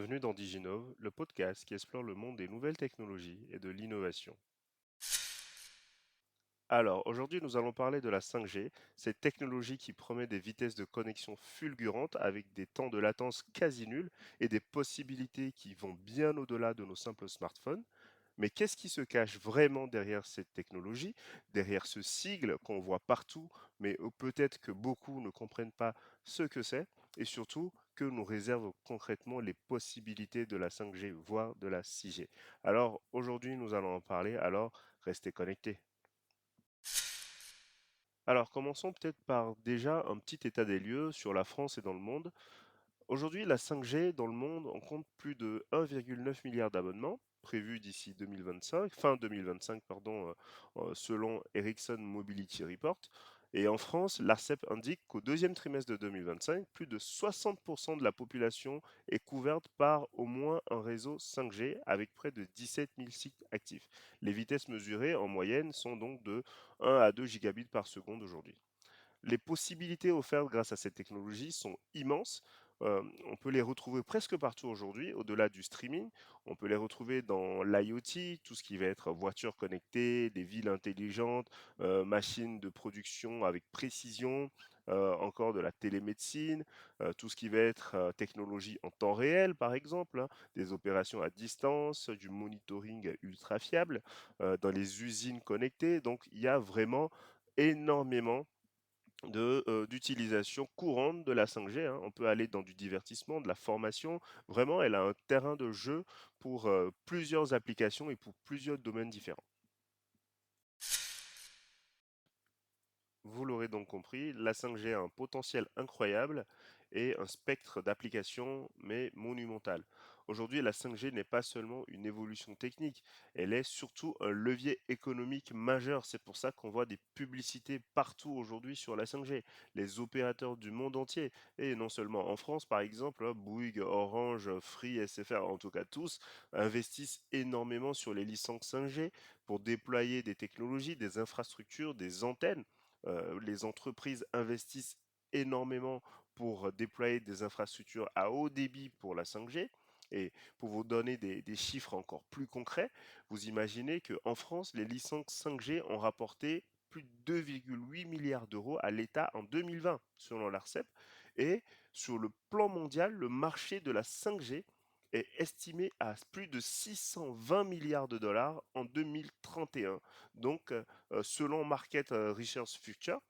Bienvenue dans Diginove, le podcast qui explore le monde des nouvelles technologies et de l'innovation. Alors, aujourd'hui, nous allons parler de la 5G, cette technologie qui promet des vitesses de connexion fulgurantes avec des temps de latence quasi nuls et des possibilités qui vont bien au-delà de nos simples smartphones. Mais qu'est-ce qui se cache vraiment derrière cette technologie, derrière ce sigle qu'on voit partout, mais peut-être que beaucoup ne comprennent pas ce que c'est, et surtout que nous réserve concrètement les possibilités de la 5G, voire de la 6G. Alors aujourd'hui, nous allons en parler, alors restez connectés. Alors commençons peut-être par déjà un petit état des lieux sur la France et dans le monde. Aujourd'hui, la 5G dans le monde, on compte plus de 1,9 milliard d'abonnements prévus d'ici 2025, fin 2025, pardon, selon Ericsson Mobility Report. Et en France, l'ARCEP indique qu'au deuxième trimestre de 2025, plus de 60% de la population est couverte par au moins un réseau 5G avec près de 17 000 sites actifs. Les vitesses mesurées en moyenne sont donc de 1 à 2 gigabits par seconde aujourd'hui. Les possibilités offertes grâce à cette technologie sont immenses. On peut les retrouver presque partout aujourd'hui, au-delà du streaming. On peut les retrouver dans l'IoT, tout ce qui va être voitures connectées, des villes intelligentes, machines de production avec précision, encore de la télémédecine, tout ce qui va être technologie en temps réel, par exemple, hein, des opérations à distance, du monitoring ultra fiable, dans les usines connectées. Donc, il y a vraiment énormément d'utilisation courante de la 5G, hein. On peut aller dans du divertissement, de la formation. Vraiment, elle a un terrain de jeu pour, plusieurs applications et pour plusieurs domaines différents. Vous l'aurez donc compris, la 5G a un potentiel incroyable et un spectre d'applications, mais monumental. Aujourd'hui, la 5G n'est pas seulement une évolution technique, elle est surtout un levier économique majeur. C'est pour ça qu'on voit des publicités partout aujourd'hui sur la 5G. Les opérateurs du monde entier, et non seulement en France par exemple, hein, Bouygues, Orange, Free, SFR, en tout cas tous, investissent énormément sur les licences 5G pour déployer des technologies, des infrastructures, des antennes. Les entreprises investissent énormément pour déployer des infrastructures à haut débit pour la 5G. Et pour vous donner des chiffres encore plus concrets, vous imaginez qu'en France, les licences 5G ont rapporté plus de 2,8 milliards d'euros à l'État en 2020, selon l'ARCEP. Et sur le plan mondial, le marché de la 5G est estimé à plus de 620 milliards de dollars en 2031. Donc, selon Market Research Future.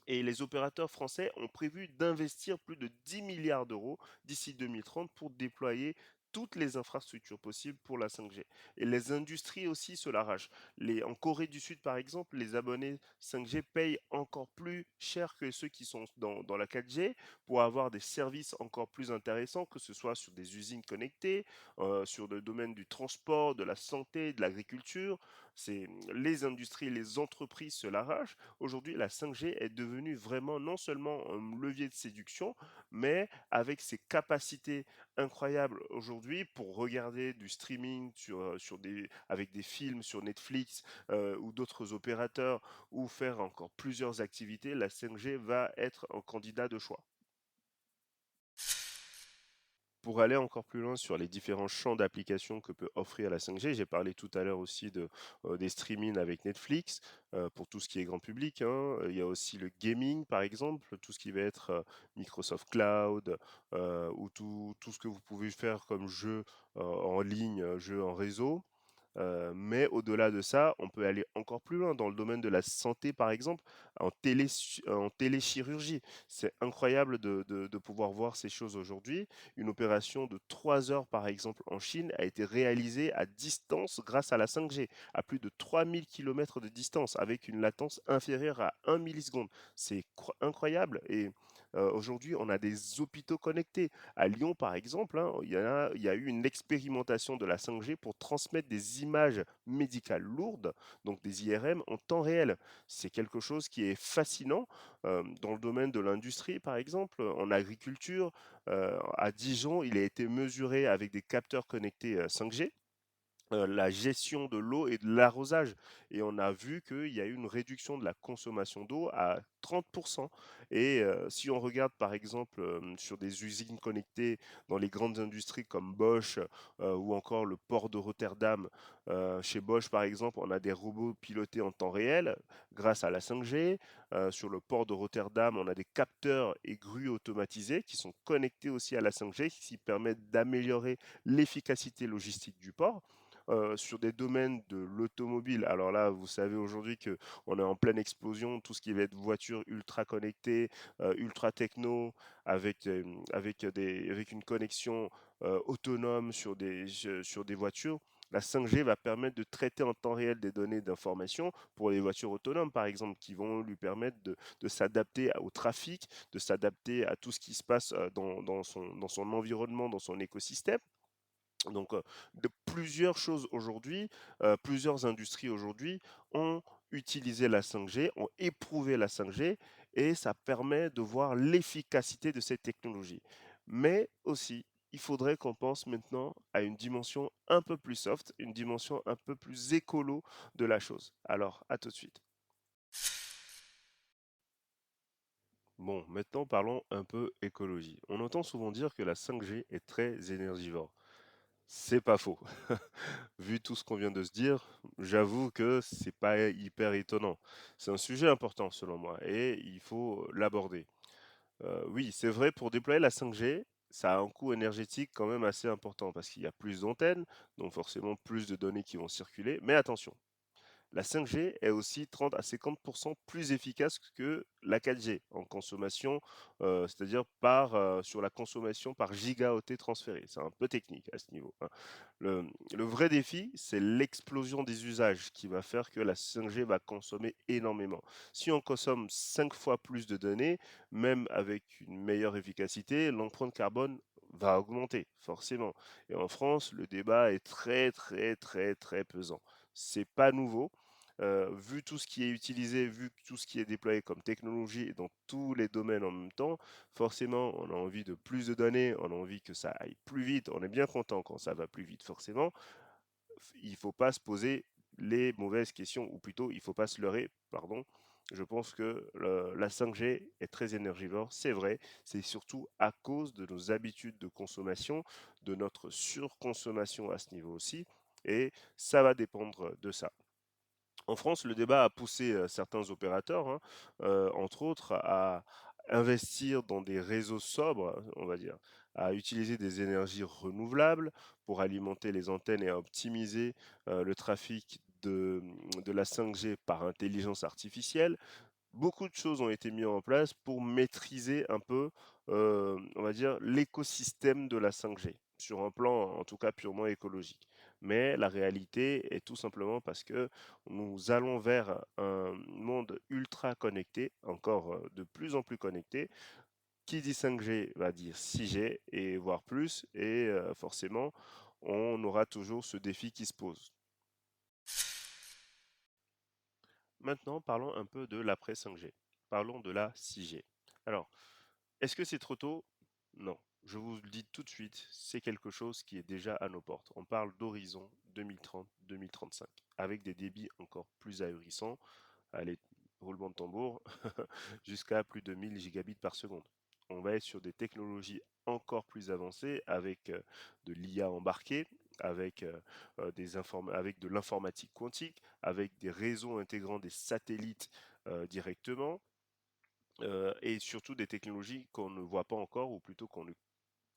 Et les opérateurs français ont prévu d'investir plus de 10 milliards d'euros d'ici 2030 pour déployer toutes les infrastructures possibles pour la 5G. Et les industries aussi se l'arrachent. En Corée du Sud, par exemple, les abonnés 5G payent encore plus cher que ceux qui sont dans la 4G pour avoir des services encore plus intéressants, que ce soit sur des usines connectées, sur le domaine du transport, de la santé, de l'agriculture. Les industries, les entreprises se l'arrachent. Aujourd'hui, la 5G est devenue vraiment non seulement un levier de séduction, mais avec ses capacités incroyables aujourd'hui pour regarder du streaming avec des films sur Netflix ou d'autres opérateurs ou faire encore plusieurs activités, la 5G va être un candidat de choix. Pour aller encore plus loin sur les différents champs d'application que peut offrir la 5G, j'ai parlé tout à l'heure aussi des streamings avec Netflix, pour tout ce qui est grand public, hein. Il y a aussi le gaming, par exemple, tout ce qui va être, Microsoft Cloud, ou tout ce que vous pouvez faire comme jeu, en ligne, jeu en réseau. Mais au-delà de ça, on peut aller encore plus loin dans le domaine de la santé, par exemple, en téléchirurgie. C'est incroyable de pouvoir voir ces choses aujourd'hui. Une opération de 3 heures, par exemple, en Chine, a été réalisée à distance grâce à la 5G, à plus de 3000 kilomètres de distance, avec une latence inférieure à 1 milliseconde. C'est incroyable. Et aujourd'hui, on a des hôpitaux connectés. À Lyon, par exemple, hein, il y a eu une expérimentation de la 5G pour transmettre des images médicales lourdes, donc des IRM, en temps réel. C'est quelque chose qui est fascinant dans le domaine de l'industrie, par exemple, en agriculture. À Dijon, il a été mesuré avec des capteurs connectés 5G la gestion de l'eau et de l'arrosage et on a vu qu'il y a eu une réduction de la consommation d'eau à 30 et si on regarde par exemple, sur des usines connectées dans les grandes industries comme Bosch, ou encore le port de Rotterdam, chez Bosch par exemple, on a des robots pilotés en temps réel grâce à la 5G. Sur le port de Rotterdam, on a des capteurs et grues automatisées qui sont connectés aussi à la 5G, qui permettent d'améliorer l'efficacité logistique du port. Sur des domaines de l'automobile, alors là, vous savez aujourd'hui qu'on est en pleine explosion, tout ce qui va être voiture ultra connectée, ultra techno, avec une connexion autonome sur des voitures. La 5G va permettre de traiter en temps réel des données d'information pour les voitures autonomes, par exemple, qui vont lui permettre de s'adapter au trafic, de s'adapter à tout ce qui se passe dans son environnement, dans son écosystème. Donc, de plusieurs choses aujourd'hui, plusieurs industries aujourd'hui ont utilisé la 5G, ont éprouvé la 5G et ça permet de voir l'efficacité de cette technologie. Mais aussi, il faudrait qu'on pense maintenant à une dimension un peu plus soft, une dimension un peu plus écolo de la chose. Alors, à tout de suite. Bon, maintenant parlons un peu écologie. On entend souvent dire que la 5G est très énergivore. C'est pas faux. Vu tout ce qu'on vient de se dire, j'avoue que c'est pas hyper étonnant. C'est un sujet important selon moi et il faut l'aborder. Oui, c'est vrai, pour déployer la 5G, ça a un coût énergétique quand même assez important parce qu'il y a plus d'antennes, donc forcément plus de données qui vont circuler. Mais attention, la 5G est aussi 30 à 50 plus efficace que la 4G en consommation, c'est-à-dire sur la consommation par gigaoctet transféré. C'est un peu technique à ce niveau, hein. Le le vrai défi, c'est l'explosion des usages qui va faire que la 5G va consommer énormément. Si on consomme 5 fois plus de données, même avec une meilleure efficacité, l'empreinte carbone va augmenter forcément et en France, le débat est très, très, très, très pesant. C'est pas nouveau. Vu tout ce qui est utilisé, vu tout ce qui est déployé comme technologie dans tous les domaines en même temps, forcément, on a envie de plus de données, on a envie que ça aille plus vite. On est bien content quand ça va plus vite, forcément. Il ne faut pas se poser les mauvaises questions, ou plutôt, il ne faut pas se leurrer, pardon. Je pense que la 5G est très énergivore, c'est vrai. C'est surtout à cause de nos habitudes de consommation, de notre surconsommation à ce niveau aussi. Et ça va dépendre de ça. En France, le débat a poussé certains opérateurs, hein, entre autres, à investir dans des réseaux sobres, on va dire, à utiliser des énergies renouvelables pour alimenter les antennes et à optimiser le trafic de la 5G par intelligence artificielle. Beaucoup de choses ont été mises en place pour maîtriser un peu, on va dire, l'écosystème de la 5G, sur un plan, en tout cas, purement écologique. Mais la réalité est tout simplement parce que nous allons vers un monde ultra connecté, encore, de plus en plus connecté. Qui dit 5G va dire 6G et voire plus et forcément, on aura toujours ce défi qui se pose. Maintenant, parlons un peu de l'après 5G. Parlons de la 6G. Alors, est-ce que c'est trop tôt? Non. Je vous le dis tout de suite, c'est quelque chose qui est déjà à nos portes. On parle d'horizon 2030-2035, avec des débits encore plus ahurissants. Allez, roulement de tambour, jusqu'à plus de 1000 gigabits par seconde. On va être sur des technologies encore plus avancées avec de l'IA embarquée, avec, avec de l'informatique quantique, avec des réseaux intégrant des satellites directement, et surtout des technologies qu'on ne voit pas encore, ou plutôt qu'on ne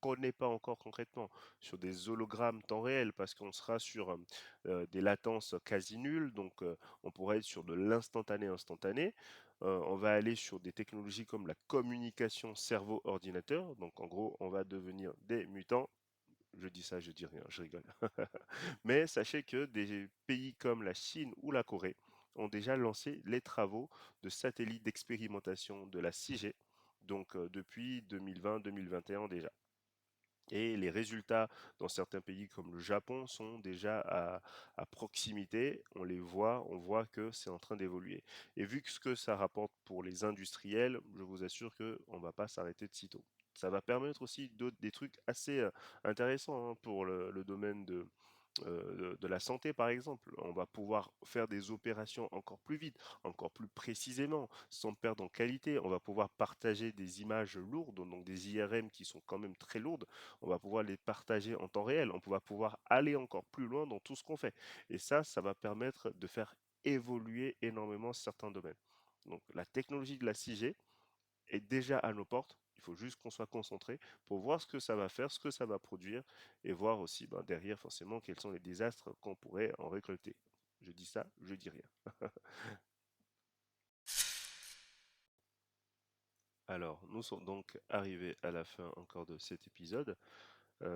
connaît pas encore concrètement, sur des hologrammes temps réel, parce qu'on sera sur des latences quasi nulles, donc on pourrait être sur de l'instantané instantané. On va aller sur des technologies comme la communication cerveau-ordinateur, donc en gros, on va devenir des mutants. Je dis ça, je dis rien, je rigole. Mais sachez que des pays comme la Chine ou la Corée ont déjà lancé les travaux de satellites d'expérimentation de la 6G, donc depuis 2020-2021 déjà. Et les résultats dans certains pays comme le Japon sont déjà à proximité. On les voit, on voit que c'est en train d'évoluer. Et vu que ce que ça rapporte pour les industriels, je vous assure qu'on ne va pas s'arrêter de sitôt. Ça va permettre aussi des trucs assez intéressants, hein, pour le domaine de la santé, par exemple. On va pouvoir faire des opérations encore plus vite, encore plus précisément, sans perdre en qualité. On va pouvoir partager des images lourdes, donc des IRM qui sont quand même très lourdes. On va pouvoir les partager en temps réel. On va pouvoir aller encore plus loin dans tout ce qu'on fait. Et ça va permettre de faire évoluer énormément certains domaines. Donc la technologie de la 6G est déjà à nos portes. Il faut juste qu'on soit concentré pour voir ce que ça va faire, ce que ça va produire et voir aussi ben, derrière forcément quels sont les désastres qu'on pourrait en récolter. Je dis ça, je dis rien. Alors, nous sommes donc arrivés à la fin encore de cet épisode.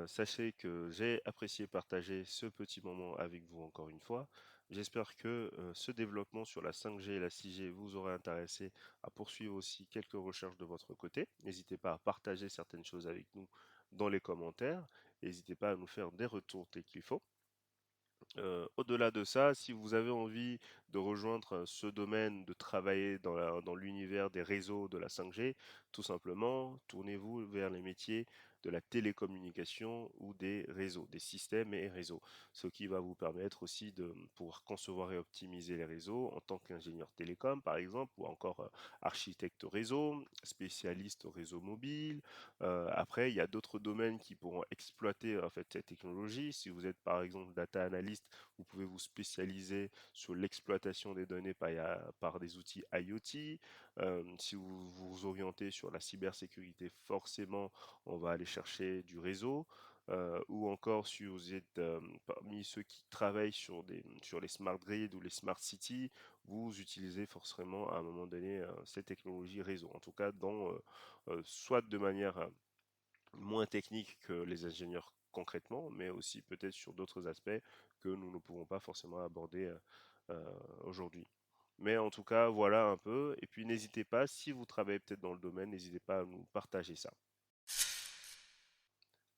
Sachez que j'ai apprécié partager ce petit moment avec vous encore une fois. J'espère que ce développement sur la 5G et la 6G vous aura intéressé à poursuivre aussi quelques recherches de votre côté. N'hésitez pas à partager certaines choses avec nous dans les commentaires. N'hésitez pas à nous faire des retours dès qu'il faut. Au-delà de ça, si vous avez envie de rejoindre ce domaine, de travailler dans l'univers des réseaux de la 5G, tout simplement, tournez-vous vers les métiers de la télécommunication ou des réseaux, des systèmes et réseaux. Ce qui va vous permettre aussi de pouvoir concevoir et optimiser les réseaux en tant qu'ingénieur télécom, par exemple, ou encore architecte réseau, spécialiste réseau mobile. Après, il y a d'autres domaines qui pourront exploiter en fait cette technologie. Si vous êtes par exemple data analyst, vous pouvez vous spécialiser sur l'exploitation des données par des outils IoT. Si vous vous orientez sur la cybersécurité, forcément, on va aller chercher du réseau. Ou encore si vous êtes parmi ceux qui travaillent sur les smart grids ou les smart cities, vous utilisez forcément à un moment donné ces technologies réseau. En tout cas, soit de manière moins technique que les ingénieurs concrètement, mais aussi peut-être sur d'autres aspects que nous ne pouvons pas forcément aborder aujourd'hui. Mais en tout cas, voilà un peu. Et puis n'hésitez pas, si vous travaillez peut-être dans le domaine, n'hésitez pas à nous partager ça.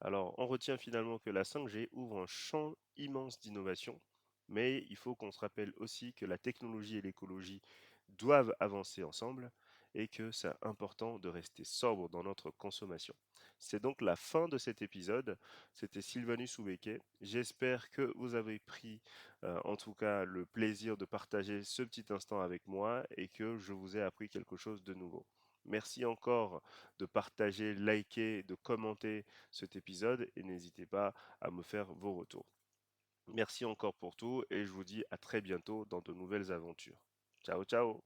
Alors, on retient finalement que la 5G ouvre un champ immense d'innovation, mais il faut qu'on se rappelle aussi que la technologie et l'écologie doivent avancer ensemble et que c'est important de rester sobre dans notre consommation. C'est donc la fin de cet épisode. C'était Sylvanus Soubeke. J'espère que vous avez pris en tout cas le plaisir de partager ce petit instant avec moi et que je vous ai appris quelque chose de nouveau. Merci encore de partager, liker, de commenter cet épisode et n'hésitez pas à me faire vos retours. Merci encore pour tout et je vous dis à très bientôt dans de nouvelles aventures. Ciao ciao.